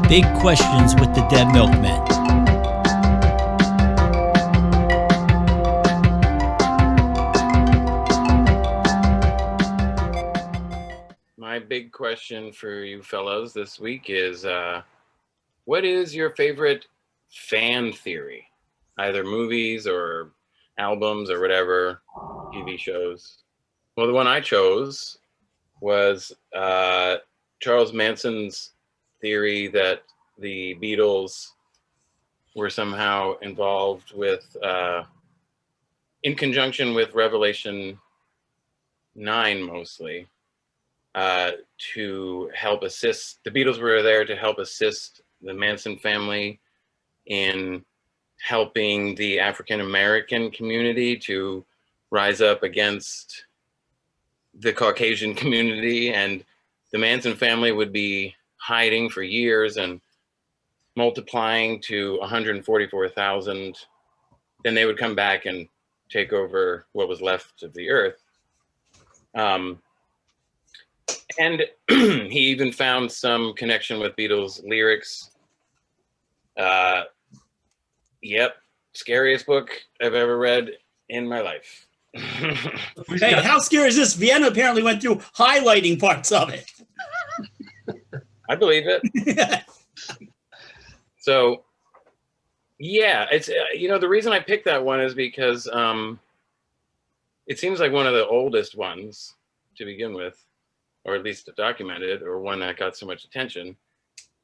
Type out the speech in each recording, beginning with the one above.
Big Questions with the Dead Milkmen. My big question for you fellows this week is, what is your favorite fan theory? Either movies or albums or whatever, TV shows. Well, the one I chose was Charles Manson's theory that the Beatles were somehow involved with, in conjunction with Revelation 9 mostly, to help assist. The Beatles were there to help assist the Manson family in helping the African American community to rise up against the Caucasian community, and the Manson family would be hiding for years and multiplying to 144,000. Then they would come back and take over what was left of the earth. And he even found some connection with Beatles lyrics. Yep, scariest book I've ever read in my life. Hey, how scary is this? Vienna apparently went through highlighting parts of it. I believe it. So, yeah, it's the reason I picked that one is because it seems like one of the oldest ones to begin with, or at least documented, or one that got so much attention.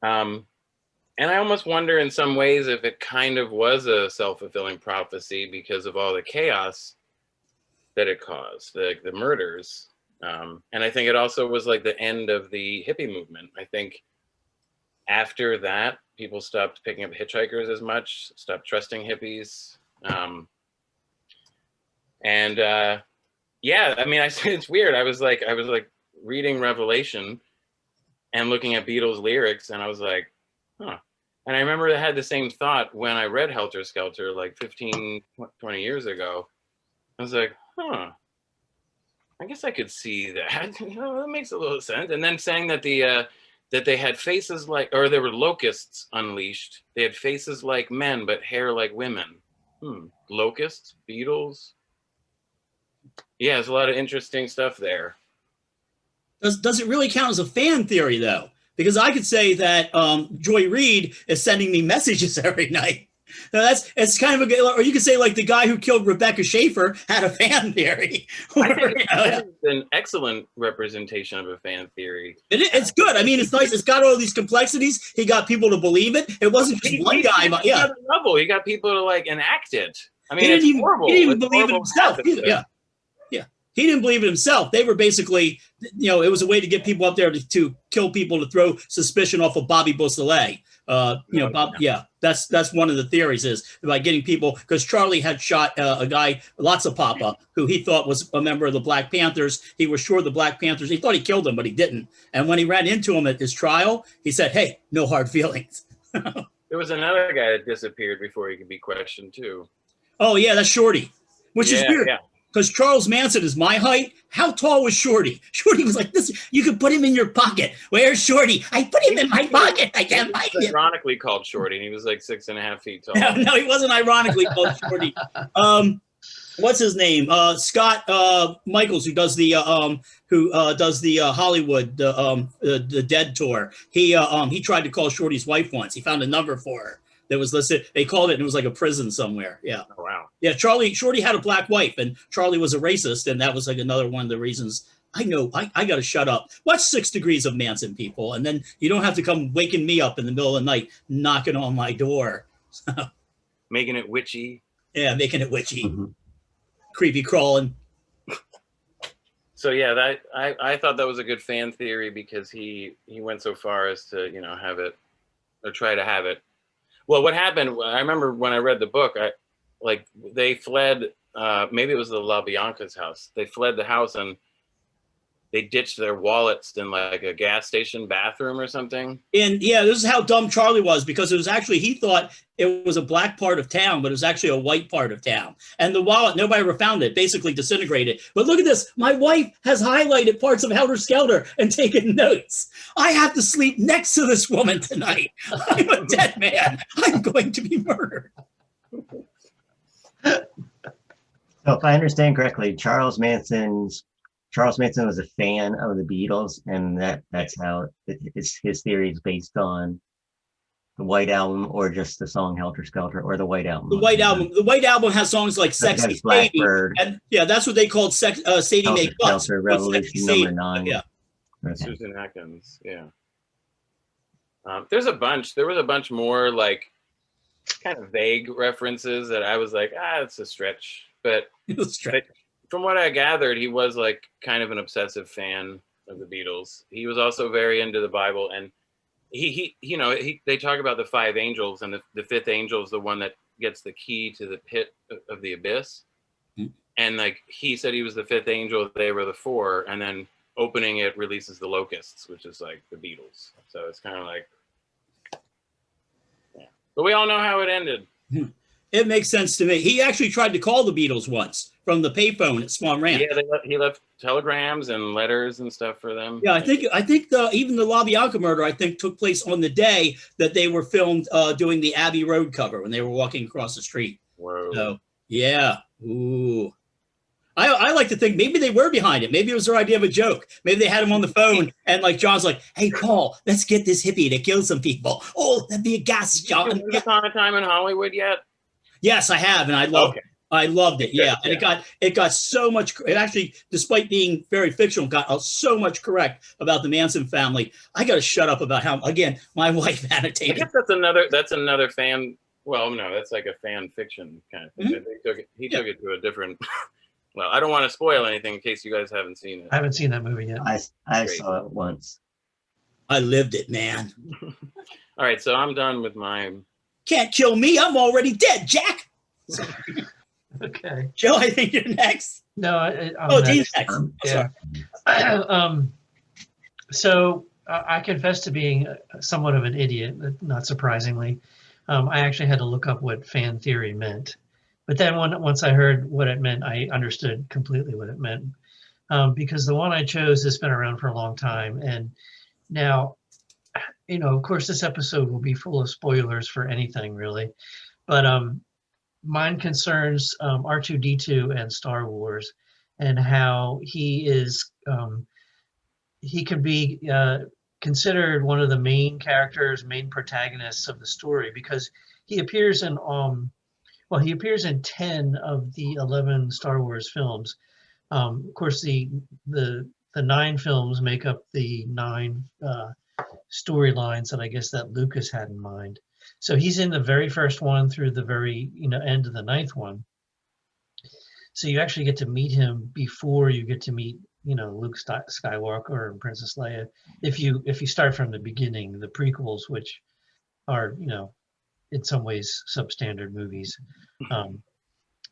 And I almost wonder in some ways if it kind of was a self-fulfilling prophecy because of all the chaos that it caused, the murders. And I think it also was like the end of the hippie movement. I think after that, people stopped picking up hitchhikers as much, stopped trusting hippies. Yeah, I mean, it's weird. I was like reading Revelation and looking at Beatles lyrics, and I was like, huh. And I remember I had the same thought when I read Helter, Skelter like 15, 20 years ago. I was like, huh, I guess I could see that. That makes a little sense. And then saying that that they had faces like, or there were locusts unleashed. They had faces like men, but hair like women. Locusts, Beatles. Yeah, there's a lot of interesting stuff there. Does it really count as a fan theory, though? Because I could say that Joy Reid is sending me messages every night. So it's kind of or you could say like the guy who killed Rebecca Schaefer had a fan theory. I think it's an excellent representation of a fan theory. It's good. I mean, it's nice. It's got all these complexities. He got people to believe it. It wasn't just one guy. Yeah, he got people to like enact it. I mean, he didn't horrible. He didn't even believe it himself. Yeah. He didn't believe it himself. They were basically, it was a way to get people up there to kill people, to throw suspicion off of Bobby Beausoleil. That's one of the theories, is by getting people, because Charlie had shot a guy, Papa, who he thought was a member of the Black Panthers. He was sure the Black Panthers, he thought he killed him, but he didn't. And when he ran into him at his trial, he said, hey, no hard feelings. There was another guy that disappeared before he could be questioned too. Oh yeah, that's Shorty, which is weird. Yeah. Because Charles Manson is my height. How tall was Shorty? Shorty was like this. You could put him in your pocket. Where's Shorty? I put him in my pocket. I can't find him. Ironically called Shorty, and he was like 6.5 feet tall. No, he wasn't ironically called Shorty. What's his name? Scott Michaels, who does the Hollywood the Dead tour. He tried to call Shorty's wife once. He found a number for her that was listed. They called it, and it was like a prison somewhere. Yeah. Oh, wow. Yeah, Shorty had a black wife, and Charlie was a racist, and that was like another one of the reasons. I know, I got to shut up. Watch 6 Degrees of Manson, people, and then you don't have to come waking me up in the middle of the night, knocking on my door. Making it witchy. Yeah, making it witchy. Mm-hmm. Creepy crawling. So yeah, I thought that was a good fan theory because he went so far as to have it, or try to have it. Well, what happened? I remember when I read the book, they fled. Maybe it was the LaBianca's house. They fled the house, and they ditched their wallets in like a gas station bathroom or something. And yeah, this is how dumb Charlie was, because it was actually, he thought it was a black part of town, but it was actually a white part of town. And the wallet, nobody ever found it, basically disintegrated. But look at this. My wife has highlighted parts of Helter Skelter and taken notes. I have to sleep next to this woman tonight. I'm a dead man. I'm going to be murdered. So if I understand correctly, Charles Manson was a fan of the Beatles, and that's how his theory is based on the White Album, or just the song Helter Skelter, or the White Album. The White Album. The White Album has songs like "Sexy Sadie," and yeah, that's what they called Sadie Mae Butts. Skelter, Revolution Number 9. Yeah. Okay. Susan Atkins. Yeah. There was a bunch more like kind of vague references that I was like, it's a stretch. But from what I gathered, he was like kind of an obsessive fan of the Beatles. He was also very into the Bible, and they talk about the 5 angels, and the 5th angel is the one that gets the key to the pit of the abyss. Mm-hmm. And like he said, he was the 5th angel, they were the 4, and then opening it releases the locusts, which is like the Beatles. So it's kind of like, yeah. But we all know how it ended. It makes sense to me. He actually tried to call the Beatles once from the payphone at Swan Ranch. Yeah, he left telegrams and letters and stuff for them. Yeah, I think even the LaBianca murder, I think, took place on the day that they were filmed doing the Abbey Road cover when they were walking across the street. Whoa. So yeah, ooh. I like to think maybe they were behind it. Maybe it was their idea of a joke. Maybe they had him on the phone, and like John's like, "Hey, Paul, let's get this hippie to kill some people." Oh, that'd be a gas, John. Have you seen Upon a Time in Hollywood yet? Yes, I have, and I loved it. I loved it. Yeah, and it got so much. It actually, despite being very fictional, got so much correct about the Manson family. I got to shut up about how, again, my wife annotated. I guess that's another fan. Well, no, that's like a fan fiction kind of thing. Mm-hmm. He took it to a different. Well, I don't want to spoil anything in case you guys haven't seen it. I haven't seen that movie yet. I saw it once. I lived it, man. All right, so I'm done with my. Can't kill me. I'm already dead, Jack. Okay. Joe, I think you're next. No, Dean's next. Yeah. So I confess to being somewhat of an idiot, not surprisingly. I actually had to look up what fan theory meant. But then once I heard what it meant, I understood completely what it meant. Because the one I chose has been around for a long time. And now, of course, this episode will be full of spoilers for anything, really. But mine concerns R2D2 and Star Wars, and how he can be considered one of the main characters, main protagonists of the story, because he appears in 10 of the 11 Star Wars films. Of course, the 9 films make up the 9 storylines that I guess that Lucas had in mind. So he's in the very first one through the very end of the 9th one. So you actually get to meet him before you get to meet Luke Skywalker and Princess Leia. If you start from the beginning, the prequels, which are in some ways substandard movies.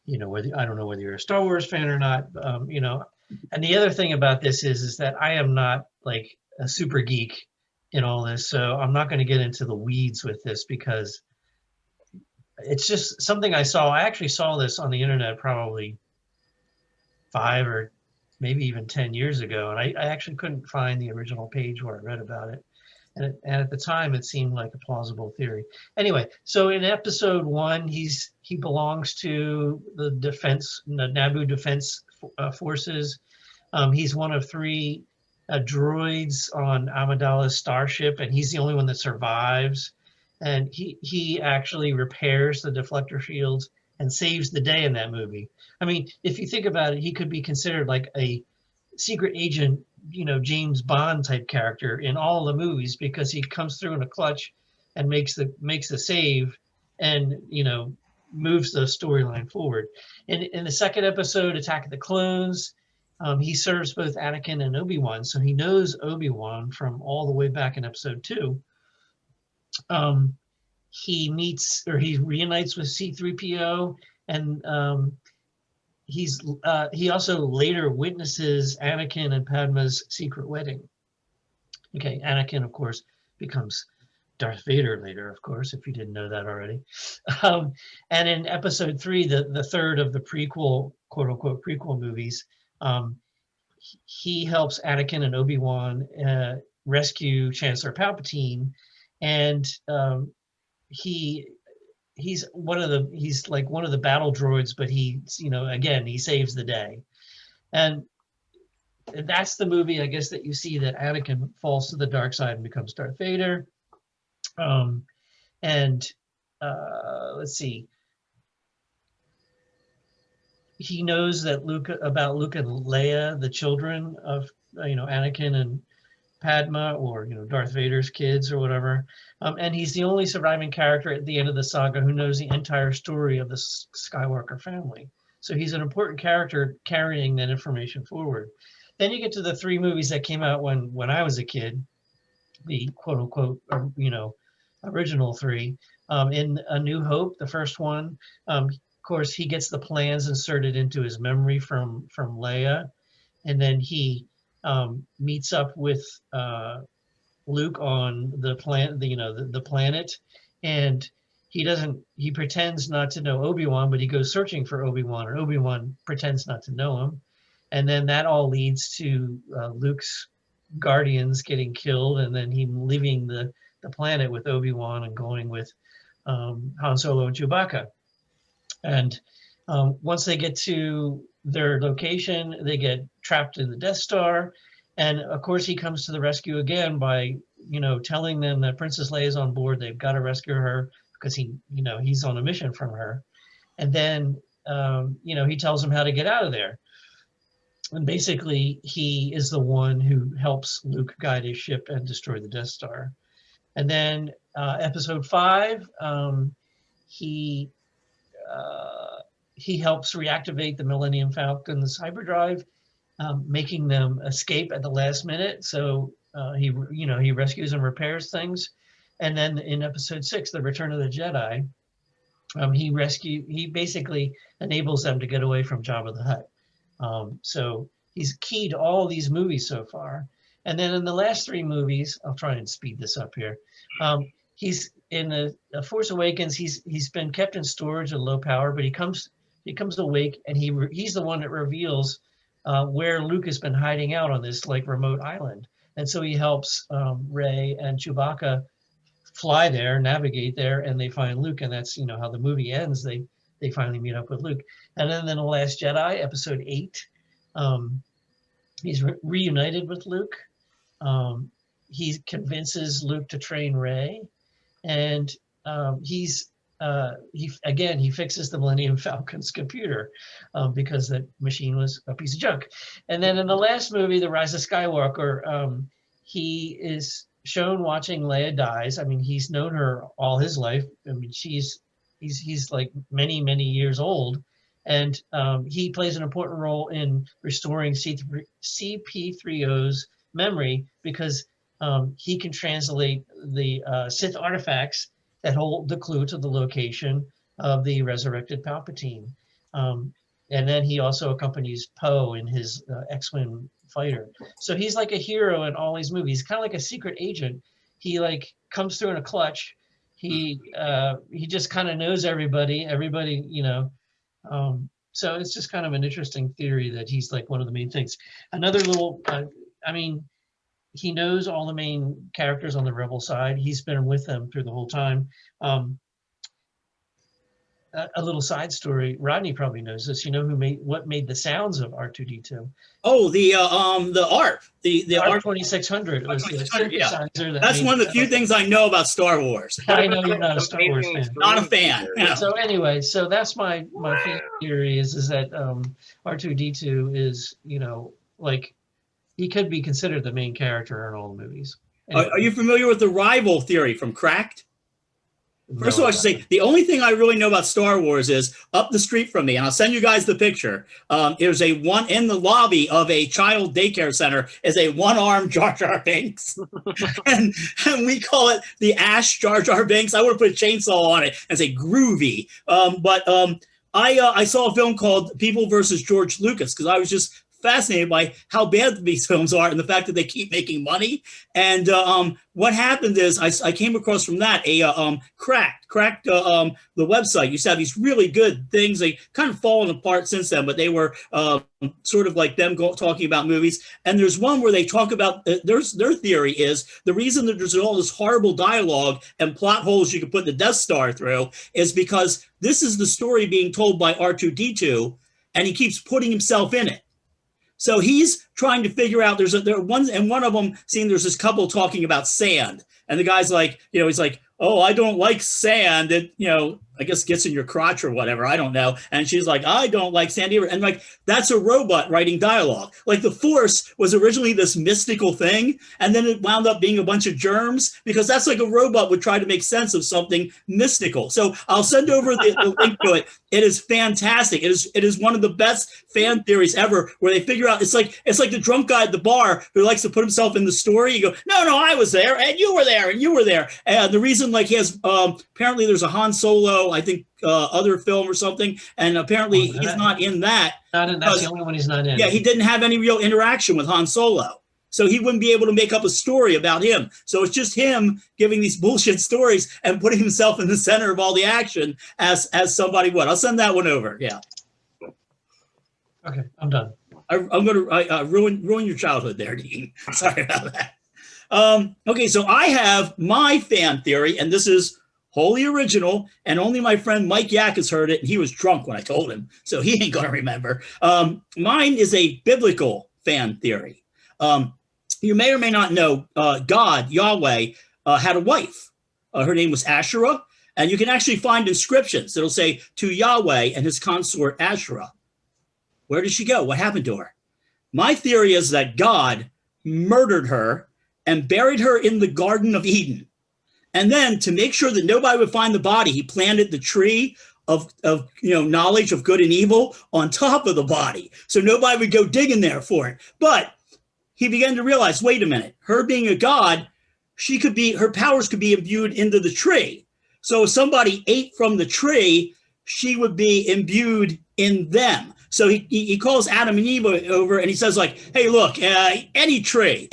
Whether I don't know whether you're a Star Wars fan or not. And the other thing about this is that I am not like a super geek in all this, so I'm not going to get into the weeds with this because it's just something I saw. I actually saw this on the internet probably 5 or maybe even 10 years ago, and I actually couldn't find the original page where I read about it. And at the time, it seemed like a plausible theory. Anyway, so in episode 1, he belongs to the Naboo Defense Forces. He's one of 3 droids on Amidala's starship, and he's the only one that survives. And he actually repairs the deflector shields and saves the day in that movie. I mean, if you think about it, he could be considered like a secret agent, James Bond type character in all the movies, because he comes through in a clutch and makes the save and moves the storyline forward. In the second episode, Attack of the Clones, he serves both Anakin and Obi-Wan, so he knows Obi-Wan from all the way back in episode 2. He reunites with C-3PO, and he also later witnesses Anakin and Padma's secret wedding. Okay, Anakin, of course, becomes Darth Vader later, of course, if you didn't know that already. And in episode 3, the third of the prequel, quote unquote, prequel movies, he helps Anakin and Obi-Wan rescue Chancellor Palpatine, and he's like one of the battle droids, but again, he saves the day. And that's the movie, I guess, that you see that Anakin falls to the dark side and becomes Darth Vader. Let's see. He knows that about Luke and Leia, the children of Anakin and Padma, or Darth Vader's kids or whatever. And he's the only surviving character at the end of the saga who knows the entire story of the Skywalker family. So he's an important character carrying that information forward. Then you get to the 3 movies that came out when I was a kid, the quote unquote, original 3. In A New Hope, the first one, of course, he gets the plans inserted into his memory from Leia, and then he meets up with Luke on the planet, and he pretends not to know Obi-Wan, but he goes searching for Obi-Wan, and Obi-Wan pretends not to know him. And then that all leads to Luke's Guardians getting killed, and then him leaving the planet with Obi-Wan and going with Han Solo and Chewbacca. And once they get to their location, they get trapped in the Death Star. And of course, he comes to the rescue again by, telling them that Princess Leia is on board. They've got to rescue her because he's on a mission from her. And then, he tells them how to get out of there. And basically, he is the one who helps Luke guide his ship and destroy the Death Star. And then episode 5, he helps reactivate the Millennium Falcon's hyperdrive, making them escape at the last minute. So he rescues and repairs things. And then in episode 6, The Return of the Jedi, he basically enables them to get away from Jabba the Hutt. So he's key to all these movies so far. And then in the last 3 movies, I'll try and speed this up here. He's in the Force Awakens. He's been kept in storage at low power, but he comes awake, and he's the one that reveals where Luke has been hiding out on this remote island. And so he helps Rey and Chewbacca fly there, navigate there, and they find Luke. And that's how the movie ends. They finally meet up with Luke. And then in The Last Jedi, episode 8, he's reunited with Luke. He convinces Luke to train Rey, and he fixes the Millennium Falcon's computer because that machine was a piece of junk. And then in the last movie, The Rise of Skywalker, he is shown watching Leia dies. I mean, he's known her all his life. I mean, he's like many, many years old. And he plays an important role in restoring CP3O's memory because he can translate the Sith artifacts that hold the clue to the location of the resurrected Palpatine. And then he also accompanies Poe in his X-Wing fighter. So he's like a hero in all these movies, kind of like a secret agent. He comes through in a clutch. He just kind of knows everybody, so it's just kind of an interesting theory that he's like one of the main things. Another little, he knows all the main characters on the Rebel side. He's been with them through the whole time. A little side story. Rodney probably knows this. You know what made the sounds of R2D2? Oh, the ARP, the R2600. Yeah. That's one of the few things I know about Star Wars. I know you're not a Star Wars fan. Not a fan. Yeah. So anyway, so that's my theory is that R2D2 is he could be considered the main character in all the movies. Anyway. Are you familiar with the rival theory from Cracked? First of all, I should say, the only thing I really know about Star Wars is up the street from me, and I'll send you guys the picture. There's in the lobby of a child daycare center is a one-armed Jar Jar Binks. and we call it the Ash Jar Jar Binks. I would have put a chainsaw on it and say groovy. But I saw a film called People versus George Lucas because I was just fascinated by how bad these films are and the fact that they keep making money. And what happened is I came across from that cracked the website. Used to have these really good things. They kind of fallen apart since then, but they were sort of like them talking about movies. And there's one where they talk about their theory is the reason that there's all this horrible dialogue and plot holes you can put the Death Star through is because this is the story being told by R2D2, and he keeps putting himself in it. So he's trying to figure out, one of them seeing there's this couple talking about sand. And the guy's like, he's like, oh, I don't like sand. It, I guess gets in your crotch or whatever. I don't know. And she's like, I don't like sand either. And like, that's a robot writing dialogue. Like the Force was originally this mystical thing. And then it wound up being a bunch of germs because that's like a robot would try to make sense of something mystical. So I'll send over the link to it. It is fantastic. It is one of the best fan theories ever where they figure out it's like the drunk guy at the bar who likes to put himself in the story. You go, no, I was there and you were there and you were there. And the reason like he has apparently there's a Han Solo, I think other film or something. And apparently he's not in that. That's the only one he's not in. Yeah, he didn't have any real interaction with Han Solo. So he wouldn't be able to make up a story about him. So it's just him giving these bullshit stories and putting himself in the center of all the action as somebody would. I'll send that one over. Yeah. Okay, I'm done. I'm going to ruin your childhood there, Dean. Sorry about that. Okay, so I have my fan theory, and this is wholly original, and only my friend Mike Yak has heard it, and he was drunk when I told him, so he ain't going to remember. Mine is a biblical fan theory. You may or may not know God, Yahweh, had a wife. Her name was Asherah, and you can actually find inscriptions that'll say to Yahweh and his consort Asherah. Where did she go? What happened to her? My theory is that God murdered her and buried her in the Garden of Eden. And then to make sure that nobody would find the body, he planted the tree of knowledge of good and evil on top of the body. So nobody would go digging there for it. But he began to realize, wait a minute, her being a god, her powers could be imbued into the tree. So if somebody ate from the tree, she would be imbued in them. So he calls Adam and Eve over and he says like, hey, look, any tree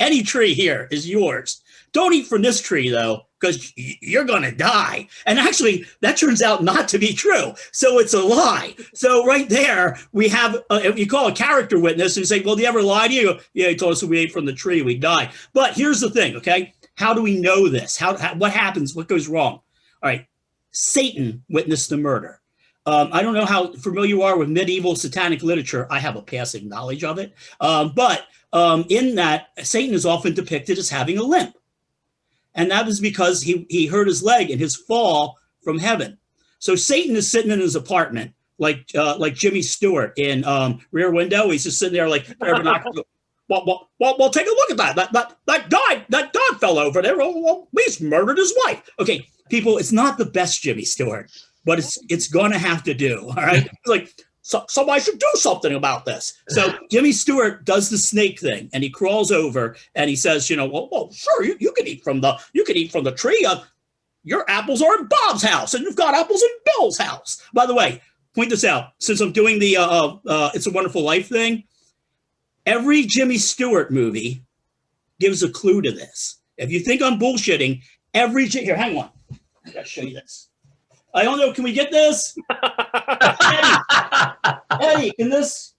here is yours. Don't eat from this tree though, because you're going to die. And actually that turns out not to be true. So it's a lie. So right there we have, if you call a character witness and say, well, did he ever lie to you? Go, yeah, he told us if we ate from the tree, we'd die. But here's the thing, okay? How do we know this? What happens? What goes wrong? All right, Satan witnessed the murder. I don't know how familiar you are with medieval satanic literature. I have a passing knowledge of it. But in that, Satan is often depicted as having a limp. And that was because he hurt his leg in his fall from heaven. So Satan is sitting in his apartment, like Jimmy Stewart in Rear Window. He's just sitting there like, well, take a look at that. That dog fell over there. Well, he's murdered his wife. Okay, people, it's not the best Jimmy Stewart, but it's going to have to do. All right, it's like somebody should do something about this. So Jimmy Stewart does the snake thing, and he crawls over and he says, well, sure, you can eat from the tree. Your apples are in Bob's house, and you've got apples in Bill's house. By the way, point this out, since I'm doing the It's a Wonderful Life thing. Every Jimmy Stewart movie gives a clue to this. If you think I'm bullshitting, here, hang on. I gotta show you this. I don't know. Can we get this? Eddie, can this?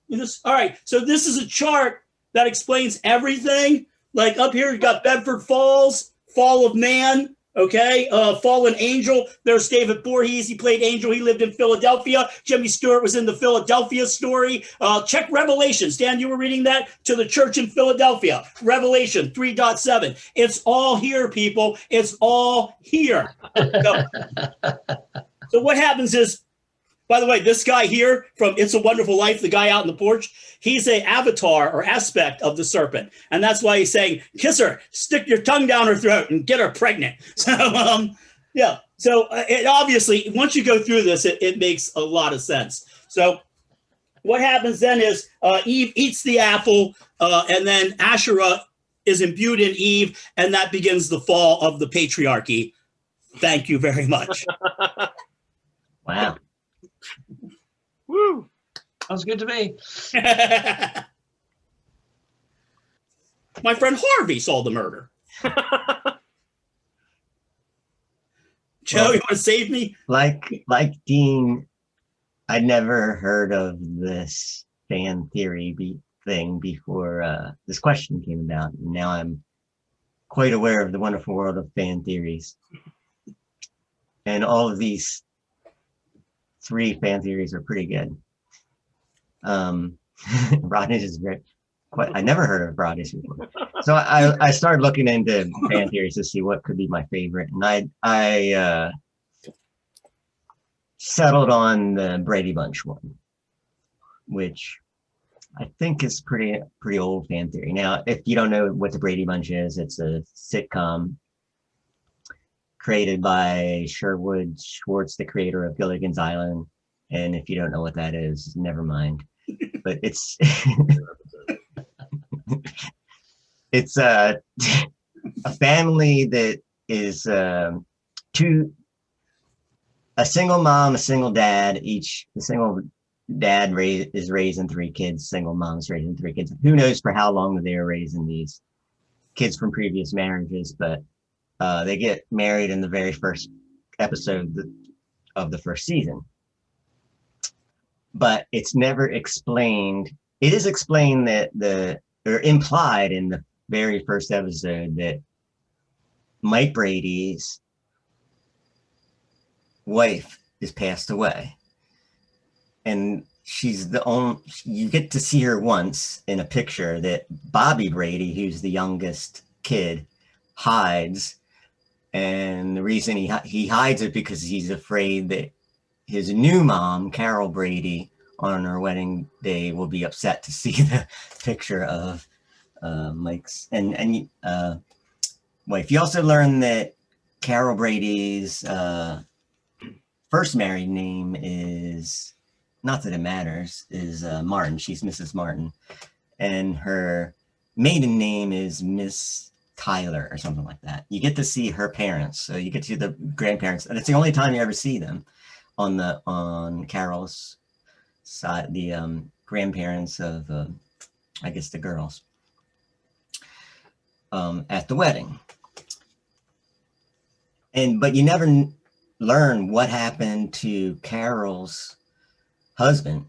All right. So this is a chart that explains everything. Like up here, you got Bedford Falls, Fall of Man. Okay. Fallen Angel. There's David Voorhees. He played Angel. He lived in Philadelphia. Jimmy Stewart was in the Philadelphia story. Check Revelations. Dan, you were reading that? To the church in Philadelphia. Revelation 3.7. It's all here, people. It's all here. So what happens is, by the way, this guy here from It's a Wonderful Life, the guy out on the porch, he's an avatar or aspect of the serpent. And that's why he's saying, kiss her, stick your tongue down her throat and get her pregnant. So, yeah. So it obviously, once you go through this, it makes a lot of sense. So what happens then is Eve eats the apple, and then Asherah is imbued in Eve, and that begins the fall of the patriarchy. Thank you very much. Wow. Woo! Sounds good to me. My friend Harvey saw the murder. Joe, you want to save me? Like Dean, I'd never heard of this fan theory thing before this question came about. And now I'm quite aware of the wonderful world of fan theories. And all of these 3 fan theories are pretty good. Broaddish is I never heard of Broaddish before. So I started looking into fan theories to see what could be my favorite. And I settled on the Brady Bunch one, which I think is pretty old fan theory. Now, if you don't know what the Brady Bunch is, it's a sitcom created by Sherwood Schwartz, the creator of Gilligan's Island. And if you don't know what that is, never mind. But it's it's a family that is a single mom, a single dad. The single dad is raising 3 kids, single mom's raising 3 kids. Who knows for how long they are raising these kids from previous marriages, but they get married in the very first episode of the first season. But it's never explained. It is explained that or implied in the very first episode that Mike Brady's wife is passed away. And she's the only, you get to see her once in a picture that Bobby Brady, who's the youngest kid, hides. And the reason he hides it because he's afraid that his new mom, Carol Brady, on her wedding day will be upset to see the picture of Mike's and wife. You also learn that Carol Brady's first married name is, not that it matters, is Martin. She's Mrs. Martin. And her maiden name is Miss Tyler or something like that. You get to see her parents. So you get to see the grandparents. And it's the only time you ever see them on Carol's side, the grandparents of, I guess, the girls at the wedding. But you never learn what happened to Carol's husband.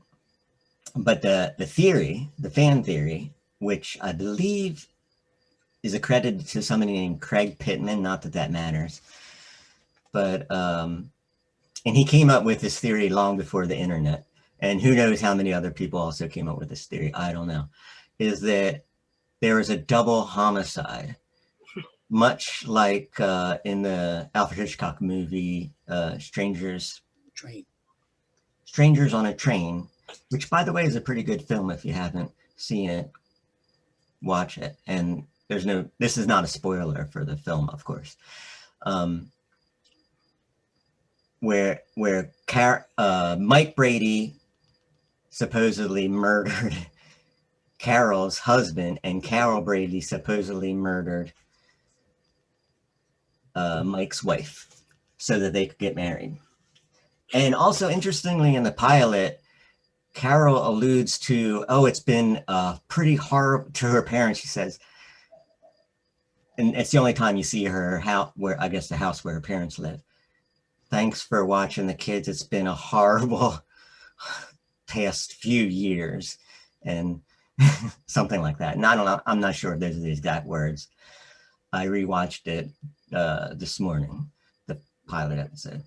But the theory, the fan theory, which I believe is accredited to somebody named Craig Pittman, not that that matters, but and he came up with this theory long before the internet, and who knows how many other people also came up with this theory, I don't know, is that there is a double homicide, much like in the Alfred Hitchcock movie Strangers on a Train, which, by the way, is a pretty good film. If you haven't seen it, watch it. And this is not a spoiler for the film, of course. Where Mike Brady supposedly murdered Carol's husband, and Carol Brady supposedly murdered Mike's wife so that they could get married. And also, interestingly, in the pilot, Carol alludes to, it's been pretty horrible to her parents, she says. And it's the only time you see her house, where I guess the house where her parents live. Thanks for watching the kids. It's been a horrible past few years, and something like that. And I don't know, I'm not sure if those are the exact words. I rewatched it this morning, the pilot episode,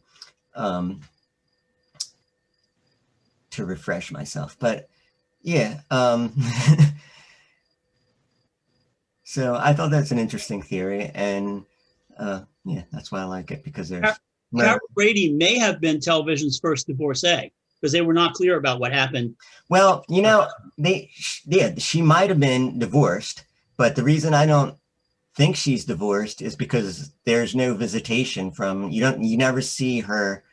to refresh myself. But yeah, so I thought that's an interesting theory, and yeah, that's why I like it, because there's Carol Brady may have been television's first divorcee, because they were not clear about what happened. Well, you know, she might have been divorced, but the reason I don't think she's divorced is because there's no visitation from, you never see her.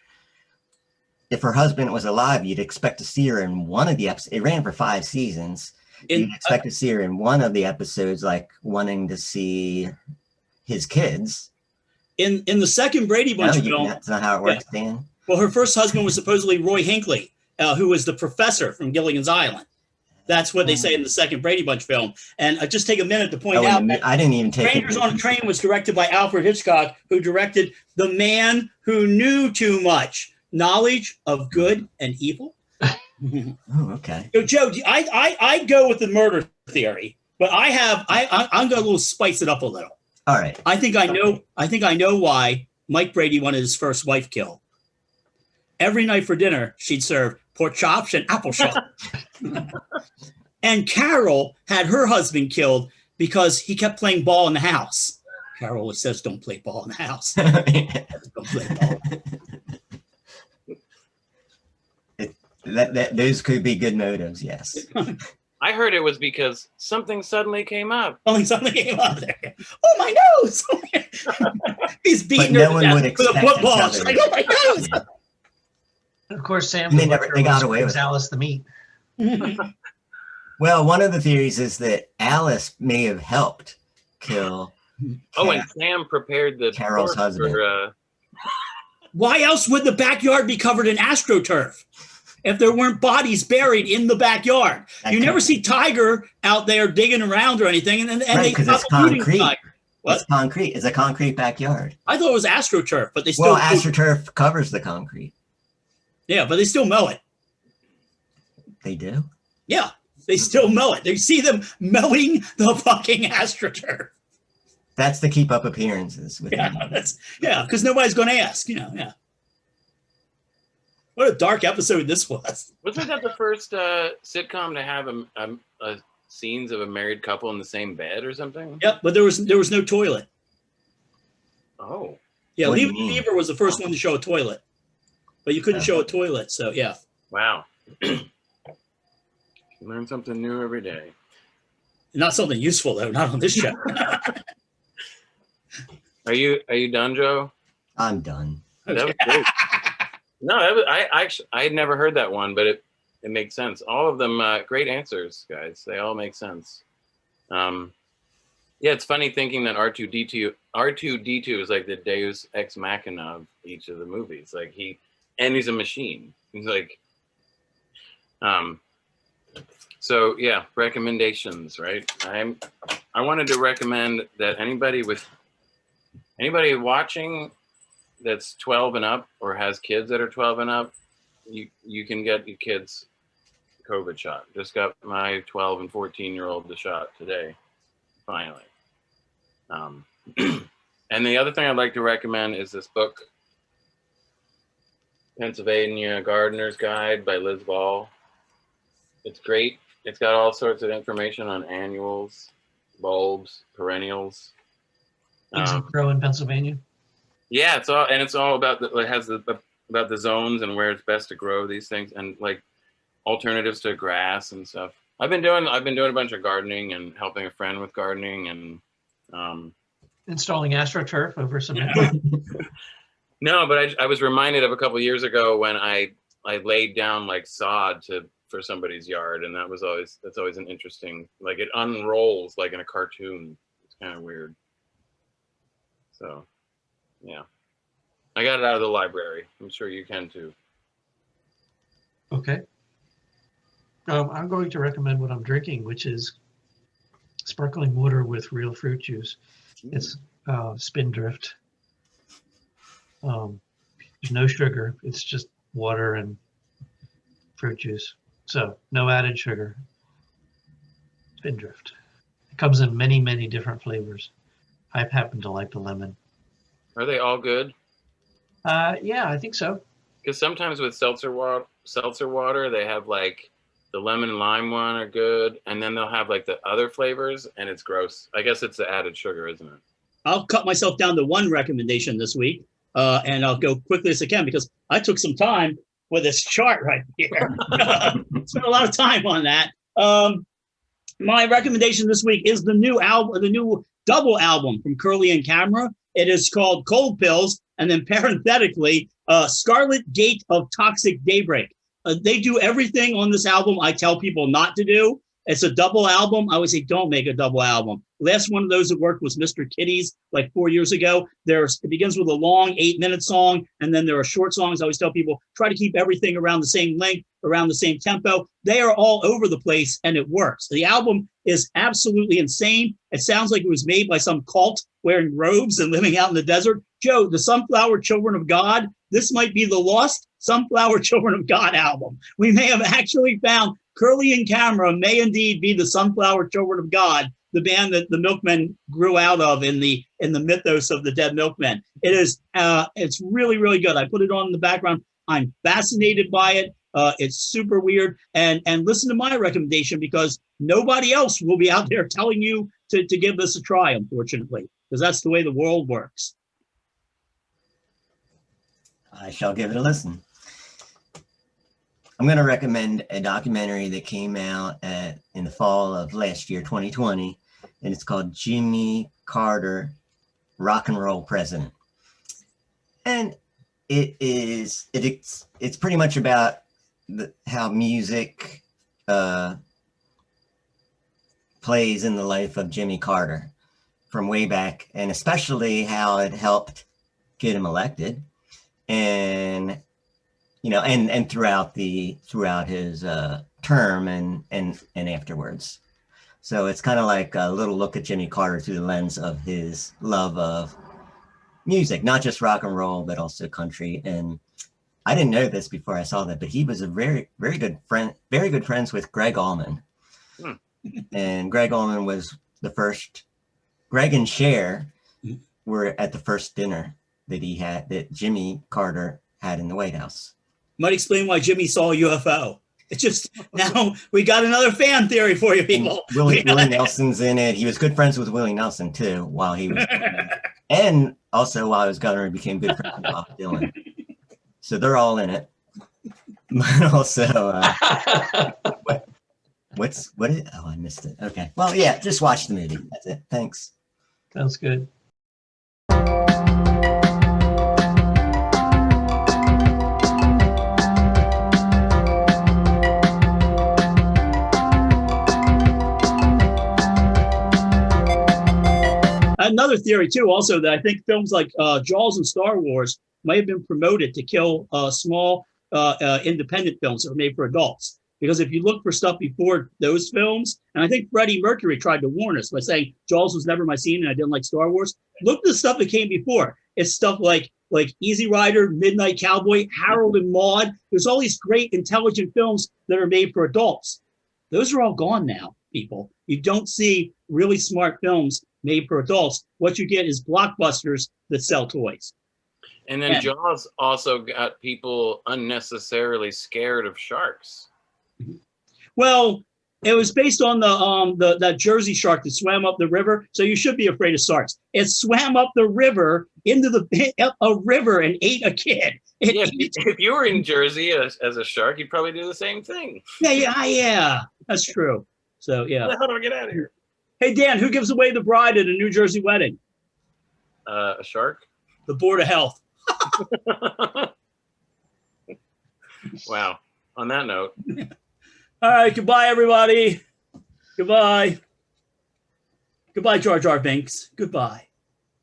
If her husband was alive, you'd expect to see her in one of the episodes. It ran for 5 seasons. You'd expect to see her in one of the episodes, like wanting to see his kids. In the second Brady Bunch film, that's not how it works, Dan. Well, her first husband was supposedly Roy Hinckley, who was the professor from Gilligan's Island. That's what they say in the second Brady Bunch film. And just take a minute to point out that I didn't even take Strangers on a Train was directed by Alfred Hitchcock, who directed The Man Who Knew Too Much, Knowledge of Good and Evil. Oh, okay. So, Joe, I go with the murder theory, but I'm going to little spice it up a little. All right. I think I know why Mike Brady wanted his first wife killed. Every night for dinner, she'd serve pork chops and apple chops. And Carol had her husband killed because he kept playing ball in the house. Carol always says, "Don't play ball in the house." Don't play ball. Those could be good motives, yes. I heard it was because something suddenly came up. Something came up there. Oh, my nose! He's beating But her no one to would death with a expect football. each other. She's like, "Oh, my nose!" And of course, Sam. They got away with it. Alice the meat. Well, one of the theories is that Alice may have helped kill. And Sam prepared the Carol's corpse husband. for, Why else would the backyard be covered in astroturf if there weren't bodies buried in the backyard? You never see Tiger out there digging around or anything, and Right, they because it's stop eating concrete. Tiger. What? It's concrete. It's a concrete backyard. I thought it was astroturf, but they still Well, astroturf covers the concrete. yeah, but they still mow it. They do. Yeah, they still mow it. They see them mowing the fucking astroturf. That's to keep up appearances. With Yeah, because nobody's going to ask. Yeah. What a dark episode this was. wasn't that the first sitcom to have a scenes of a married couple in the same bed or something? Yep, but there was no toilet. Oh. Yeah, What do Leave you It to mean? Beaver was the first one to show a toilet, but you couldn't show a toilet. So yeah. Wow. Learn something new every day. Not something useful though, not on this show. Are you done, Joe? I'm done. That was great. No, I had never heard that one, but it makes sense. All of them great answers, guys. They all make sense. Yeah, it's funny thinking that R2D2 is like the Deus ex machina of each of the movies. Like he's a machine. He's like, so yeah, recommendations, right? I wanted to recommend that anybody watching that's 12 and up or has kids that are 12 and up, you can get your kids COVID shot. Just got my 12 and 14-year-old the shot today, finally. And the other thing I'd like to recommend is this book, Pennsylvania Gardener's Guide by Liz Ball. It's great. It's got all sorts of information on annuals, bulbs, perennials. Things that grow in Pennsylvania. Yeah, it's all about about the zones and where it's best to grow these things and like alternatives to grass and stuff. I've been doing a bunch of gardening and helping a friend with gardening and Installing AstroTurf over cement. No, but I was reminded of a couple years ago when I laid down like sod for somebody's yard, and that's always an interesting, like it unrolls like in a cartoon. It's kind of weird. So, yeah, I got it out of the library. I'm sure you can too. Okay. I'm going to recommend what I'm drinking, which is sparkling water with real fruit juice. It's Spindrift. There's no sugar. It's just water and fruit juice. So no added sugar. Spindrift. It comes in many, many different flavors. I happen to like the lemon. Are they all good? Yeah, I think so. Because sometimes with seltzer water, they have like the lemon and lime one are good, and then they'll have like the other flavors, and it's gross. I guess it's the added sugar, isn't it? I'll cut myself down to one recommendation this week, and I'll go quickly as I can because I took some time with this chart right here. Spent a lot of time on that. My recommendation this week is the new album, the new double album from Curly and Camera. It is called Cold Pills, and then parenthetically, Scarlet Gate of Toxic Daybreak. They do everything on this album I tell people not to do. It's a double album. I always say, don't make a double album. Last one of those that worked was Mr. Kitty's like 4 years ago. It begins with a long 8-minute song, and then there are short songs. I always tell people, try to keep everything around the same length, around the same tempo. They are all over the place, and it works. The album is absolutely insane. It sounds like it was made by some cult wearing robes and living out in the desert. Joe, the Sunflower Children of God, this might be the lost Sunflower Children of God album. We may have actually found Curly and Camera may indeed be the Sunflower Children of God, the band that the Milkmen grew out of in the mythos of the dead Milkmen. It is it's really, really good. I put it on in the background. I'm fascinated by it. It's super weird. And listen to my recommendation, because nobody else will be out there telling you to give this a try, unfortunately, because that's the way the world works. I shall give it a listen. I'm going to recommend a documentary that came out in the fall of last year, 2020, and it's called Jimmy Carter, Rock and Roll President. And it's pretty much about how music plays in the life of Jimmy Carter from way back, and especially how it helped get him elected, and and throughout his term and afterwards. So it's kind of like a little look at Jimmy Carter through the lens of his love of music, not just rock and roll, but also country. And I didn't know this before I saw that, but he was a very, very good friend, very good friends with Greg Allman. And Greg Allman was the first, Greg and Cher were at the first dinner that Jimmy Carter had in the White House. Might explain why Jimmy saw a UFO. It's just, now we got another fan theory for you people. Willie Nelson's in it. He was good friends with Willie Nelson too while he was and also while he was governor, he became good friends with Bob Dylan. So they're all in it. But also, what is it? Oh, I missed it. Okay. Well, yeah, just watch the movie. That's it. Thanks. Sounds good. Another theory too, also, that I think films like Jaws and Star Wars might have been promoted to kill small independent films that were made for adults. Because if you look for stuff before those films, and I think Freddie Mercury tried to warn us by saying Jaws was never my scene and I didn't like Star Wars. Look at the stuff that came before. It's stuff like Easy Rider, Midnight Cowboy, Harold and Maude. There's all these great intelligent films that are made for adults. Those are all gone now, people. You don't see really smart films made for adults. What you get is blockbusters that sell toys. And then Jaws also got people unnecessarily scared of sharks. Well, it was based on that Jersey shark that swam up the river, so you should be afraid of sharks. It swam up the river into a river and ate a kid. If you were in Jersey as a shark, you'd probably do the same thing. Yeah, that's true. So yeah. How do I get out of here? Hey Dan, who gives away the bride at a New Jersey wedding? A shark? The Board of Health. Wow. On that note. All right, goodbye, everybody. Goodbye. Goodbye, Jar Jar Binks. Goodbye.